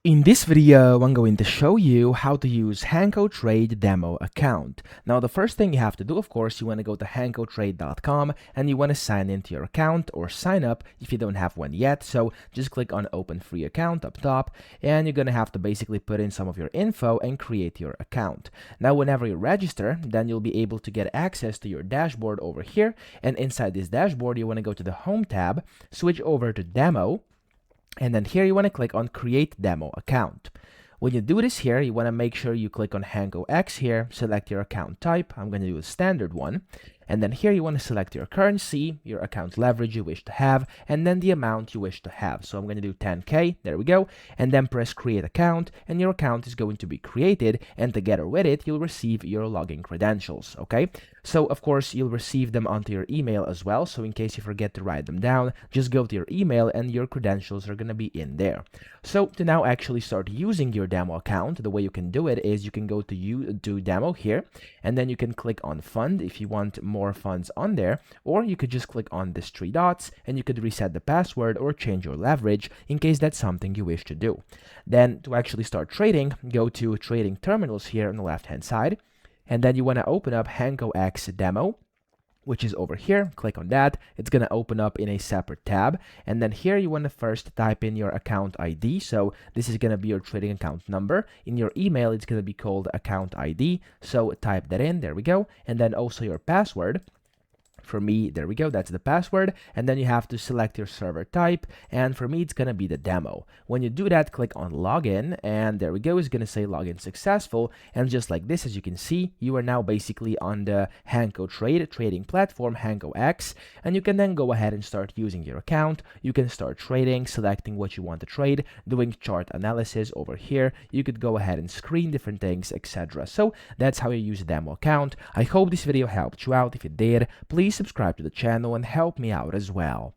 In this video, I'm going to show you how to use HankoTrade demo account. Now, the first thing you have to do, of course, you want to go to HankoTrade.com and you want to sign into your account or sign up if you don't have one yet. So just click on Open Free Account up top, and you're going to have to basically put in some of your info and create your account. Now, whenever you register, then you'll be able to get access to your dashboard over here. And inside this dashboard, you want to go to the Home tab, switch over to Demo, and then here you want to click on Create Demo Account. When you do this here, you want to make sure you click on HankoX here, select your account type. I'm going to do a standard one. And then here you want to select your currency, your account leverage you wish to have, and then the amount you wish to have. So I'm going to do 10K, there we go, and then press create account, and your account is going to be created, and together with it, you'll receive your login credentials, okay? So of course, you'll receive them onto your email as well, so in case you forget to write them down, just go to your email and your credentials are going to be in there. So to now actually start using your demo account, the way you can do it is you can go to demo here, and then you can click on fund if you want more funds on there, or you could just click on these three dots and you could reset the password or change your leverage in case that's something you wish to do. Then to actually start trading, go to trading terminals here on the left hand side, and then you want to open up HankoX demo, which is over here. Click on that. It's going to open up in a separate tab. And then here you want to first type in your account ID. So this is going to be your trading account number. In your email, it's going to be called account ID. So type that in. There we go. And then also your password. For me, there we go, that's the password, and then you have to select your server type, and for me, it's gonna be the demo. When you do that, click on login, and there we go, it's gonna say login successful, and just like this, as you can see, you are now basically on the HankoTrade trading platform, HankoX, and you can then go ahead and start using your account. You can start trading, selecting what you want to trade, doing chart analysis over here. You could go ahead and screen different things, etc. So that's how you use a demo account. I hope this video helped you out. If it did, please subscribe to the channel and help me out as well.